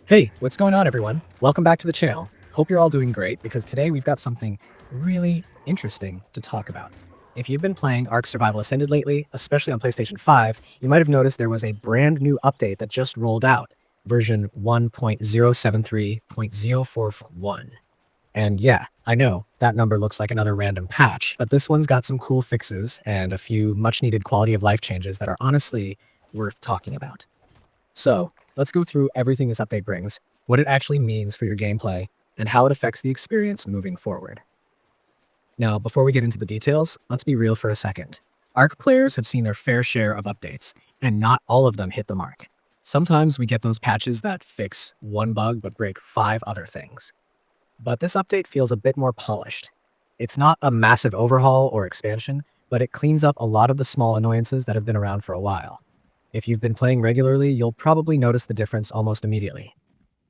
Hey, what's going on, everyone? Welcome back to the channel. Hope you're all doing great because today we've got something really interesting to talk about. If you've been playing Ark Survival Ascended lately, especially on PlayStation 5, you might have noticed there was a brand new update that just rolled out, version 1.073.041. And yeah, I know that number looks like another random patch, but this one's got some cool fixes and a few much needed quality of life changes that are honestly worth talking about. So, let's go through everything this update brings, what it actually means for your gameplay, and how it affects the experience moving forward. Now, before we get into the details, let's be real for a second. Ark players have seen their fair share of updates, and not all of them hit the mark. Sometimes we get those patches that fix one bug but break 5 other things. But this update feels a bit more polished. It's not a massive overhaul or expansion, but it cleans up a lot of the small annoyances that have been around for a while. If you've been playing regularly, you'll probably notice the difference almost immediately.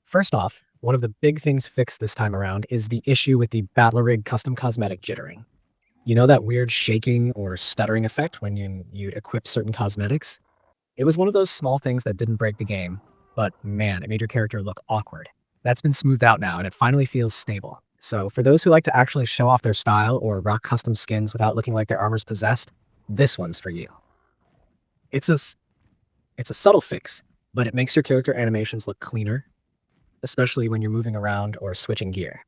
First off, one of the big things fixed this time around is the issue with the Battlerig custom cosmetic jittering. You know that weird shaking or stuttering effect when you equip certain cosmetics? It was one of those small things that didn't break the game, but man, it made your character look awkward. That's been smoothed out now, and it finally feels stable. So for those who like to actually show off their style or rock custom skins without looking like their armor's possessed, this one's for you. It's a subtle fix, but it makes your character animations look cleaner, especially when you're moving around or switching gear.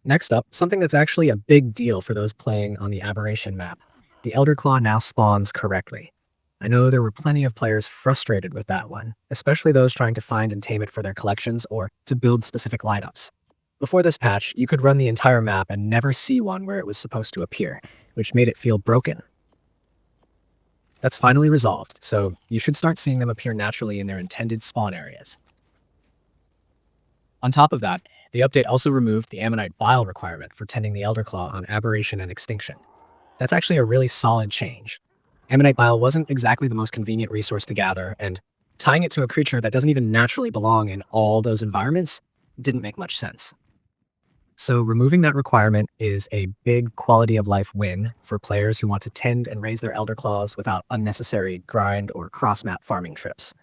Next up, something that's actually a big deal for those playing on the Aberration map. The Elderclaw now spawns correctly. I know there were plenty of players frustrated with that one, especially those trying to find and tame it for their collections or to build specific lineups. Before this patch, you could run the entire map and never see one where it was supposed to appear, which made it feel broken. That's finally resolved, so you should start seeing them appear naturally in their intended spawn areas. On top of that, the update also removed the Ammonite bile requirement for tending the Elderclaw on Aberration and Extinction. That's actually a really solid change. Ammonite bile wasn't exactly the most convenient resource to gather, and tying it to a creature that doesn't even naturally belong in all those environments didn't make much sense. So removing that requirement is a big quality of life win for players who want to tend and raise their Elderclaws without unnecessary grind or cross-map farming trips.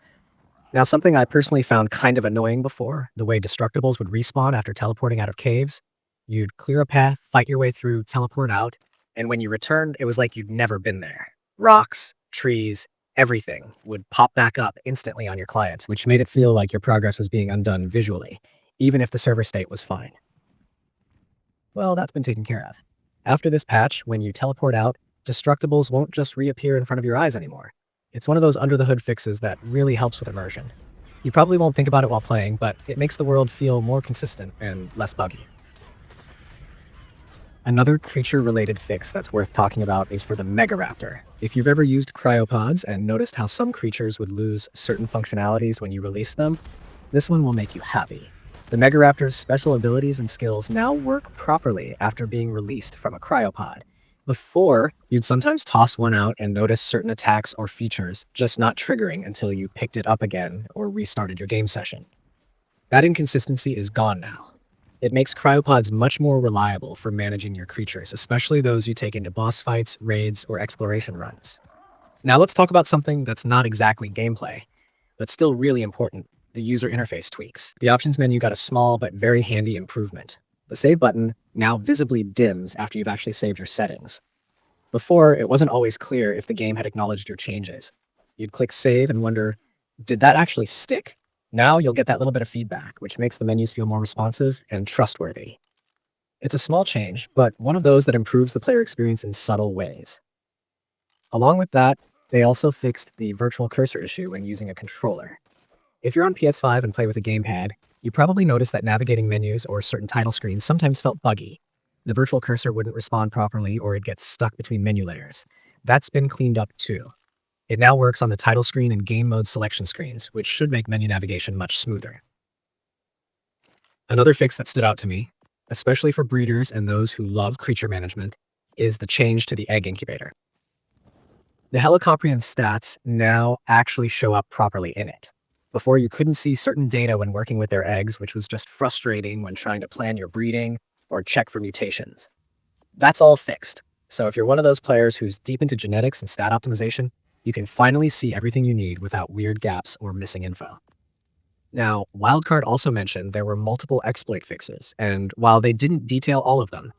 Now, something I personally found kind of annoying before, the way Destructibles would respawn after teleporting out of caves. You'd clear a path, fight your way through, teleport out, and when you returned, it was like you'd never been there. Rocks, trees, everything would pop back up instantly on your client, which made it feel like your progress was being undone visually, even if the server state was fine. Well, that's been taken care of. After this patch, when you teleport out, Destructibles won't just reappear in front of your eyes anymore. It's one of those under-the-hood fixes that really helps with immersion. You probably won't think about it while playing, but it makes the world feel more consistent and less buggy. Another creature-related fix that's worth talking about is for the Megaraptor. If you've ever used cryopods and noticed how some creatures would lose certain functionalities when you release them, this one will make you happy. The Megaraptor's special abilities and skills now work properly after being released from a cryopod. Before, you'd sometimes toss one out and notice certain attacks or features just not triggering until you picked it up again or restarted your game session. That inconsistency is gone now. It makes cryopods much more reliable for managing your creatures, especially those you take into boss fights, raids, or exploration runs. Now let's talk about something that's not exactly gameplay, but still really important. The user interface tweaks. The options menu got a small but very handy improvement. The save button now visibly dims after you've actually saved your settings. Before, it wasn't always clear if the game had acknowledged your changes. You'd click save and wonder, did that actually stick? Now you'll get that little bit of feedback, which makes the menus feel more responsive and trustworthy. It's a small change, but one of those that improves the player experience in subtle ways. Along with that, they also fixed the virtual cursor issue when using a controller. If you're on PS5 and play with a gamepad, you probably noticed that navigating menus or certain title screens sometimes felt buggy. The virtual cursor wouldn't respond properly or it'd get stuck between menu layers. That's been cleaned up too. It now works on the title screen and game mode selection screens, which should make menu navigation much smoother. Another fix that stood out to me, especially for breeders and those who love creature management, is the change to the egg incubator. The Helicoprion stats now actually show up properly in it. Before, you couldn't see certain data when working with their eggs, which was just frustrating when trying to plan your breeding or check for mutations. That's all fixed. So if you're one of those players who's deep into genetics and stat optimization, you can finally see everything you need without weird gaps or missing info. Now, Wildcard also mentioned there were multiple exploit fixes, and while they didn't detail all of them,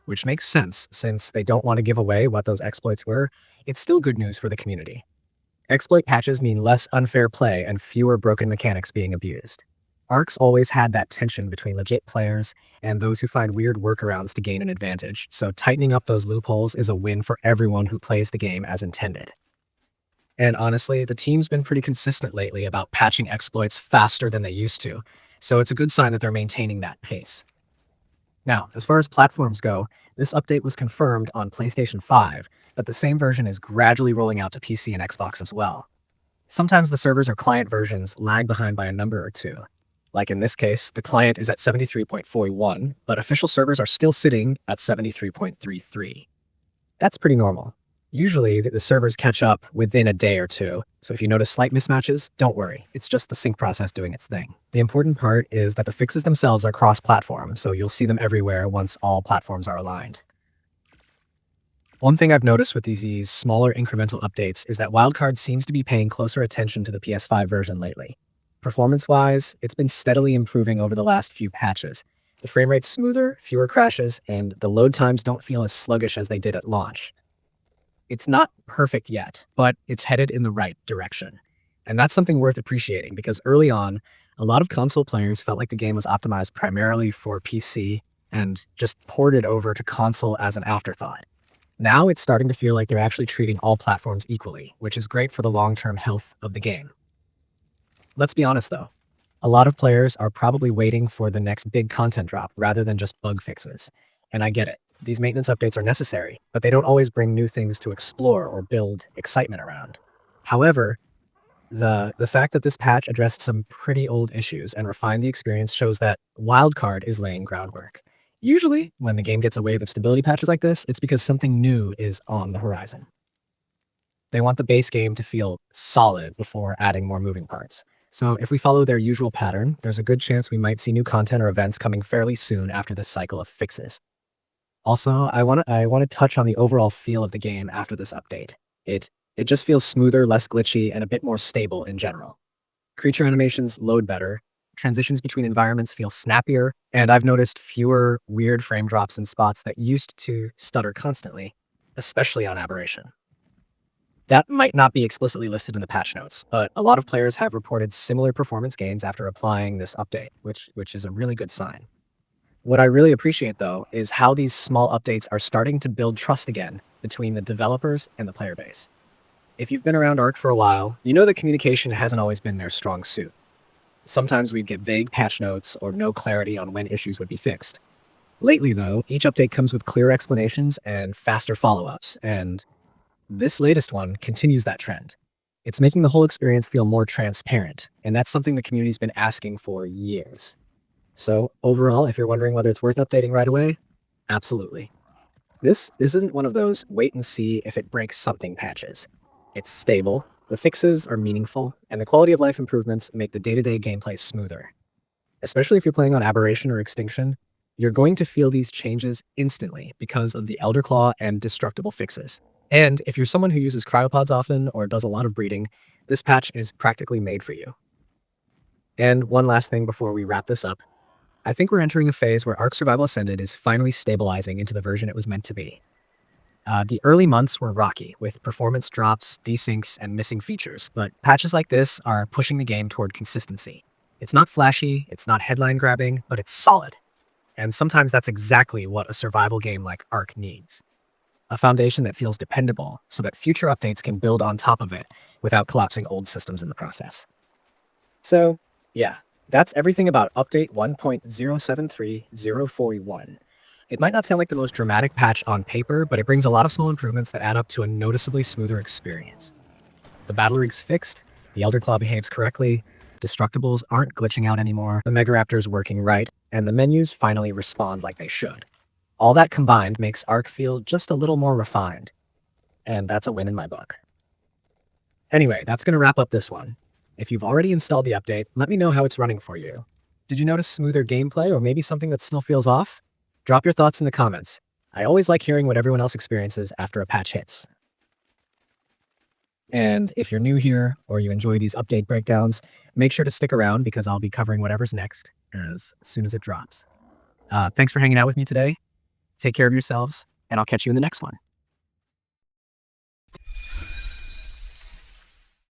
which makes sense since they don't want to give away what those exploits were, it's still good news for the community. Exploit patches mean less unfair play and fewer broken mechanics being abused. Ark's always had that tension between legit players and those who find weird workarounds to gain an advantage, so tightening up those loopholes is a win for everyone who plays the game as intended. And honestly, the team's been pretty consistent lately about patching exploits faster than they used to, so it's a good sign that they're maintaining that pace. Now, as far as platforms go, this update was confirmed on PlayStation 5, but the same version is gradually rolling out to PC and Xbox as well. Sometimes the servers or client versions lag behind by a number or two. Like in this case, the client is at 73.41, but official servers are still sitting at 73.33. That's pretty normal. Usually, the servers catch up within a day or two, so if you notice slight mismatches, don't worry. It's just the sync process doing its thing. The important part is that the fixes themselves are cross-platform, so you'll see them everywhere once all platforms are aligned. One thing I've noticed with these smaller incremental updates is that Wildcard seems to be paying closer attention to the PS5 version lately. Performance-wise, it's been steadily improving over the last few patches. The frame rate's smoother, fewer crashes, and the load times don't feel as sluggish as they did at launch. It's not perfect yet, but it's headed in the right direction. And that's something worth appreciating because early on, a lot of console players felt like the game was optimized primarily for PC and just ported over to console as an afterthought. Now it's starting to feel like they're actually treating all platforms equally, which is great for the long-term health of the game. Let's be honest though, a lot of players are probably waiting for the next big content drop rather than just bug fixes. And I get it. These maintenance updates are necessary, but they don't always bring new things to explore or build excitement around. However, the fact that this patch addressed some pretty old issues and refined the experience shows that Wildcard is laying groundwork. Usually, when the game gets a wave of stability patches like this, it's because something new is on the horizon. They want the base game to feel solid before adding more moving parts. So if we follow their usual pattern, there's a good chance we might see new content or events coming fairly soon after this cycle of fixes. Also, I want to touch on the overall feel of the game after this update. It just feels smoother, less glitchy, and a bit more stable in general. Creature animations load better, transitions between environments feel snappier, and I've noticed fewer weird frame drops in spots that used to stutter constantly, especially on Aberration. That might not be explicitly listed in the patch notes, but a lot of players have reported similar performance gains after applying this update, which is a really good sign. What I really appreciate, though, is how these small updates are starting to build trust again between the developers and the player base. If you've been around Ark for a while, you know that communication hasn't always been their strong suit. Sometimes we'd get vague patch notes or no clarity on when issues would be fixed. Lately, though, each update comes with clear explanations and faster follow-ups, and this latest one continues that trend. It's making the whole experience feel more transparent, and that's something the community's been asking for years. So overall, if you're wondering whether it's worth updating right away, absolutely. This isn't one of those wait and see if it breaks something patches. It's stable, the fixes are meaningful, and the quality of life improvements make the day-to-day gameplay smoother. Especially if you're playing on Aberration or Extinction, you're going to feel these changes instantly because of the Elderclaw and destructible fixes. And if you're someone who uses cryopods often or does a lot of breeding, this patch is practically made for you. And one last thing before we wrap this up, I think we're entering a phase where Ark Survival Ascended is finally stabilizing into the version it was meant to be. The early months were rocky, with performance drops, desyncs, and missing features, but patches like this are pushing the game toward consistency. It's not flashy, it's not headline-grabbing, but it's solid. And sometimes that's exactly what a survival game like Ark needs. A foundation that feels dependable, so that future updates can build on top of it without collapsing old systems in the process. So, yeah. That's everything about Update 1.073041. It might not sound like the most dramatic patch on paper, but it brings a lot of small improvements that add up to a noticeably smoother experience. The Battlerig's fixed, the Elderclaw behaves correctly, Destructibles aren't glitching out anymore, the Megaraptor's working right, and the menus finally respond like they should. All that combined makes Ark feel just a little more refined, and that's a win in my book. Anyway, that's going to wrap up this one. If you've already installed the update, let me know how it's running for you. Did you notice smoother gameplay or maybe something that still feels off? Drop your thoughts in the comments. I always like hearing what everyone else experiences after a patch hits. And if you're new here or you enjoy these update breakdowns, make sure to stick around because I'll be covering whatever's next as soon as it drops. Thanks for hanging out with me today. Take care of yourselves, and I'll catch you in the next one.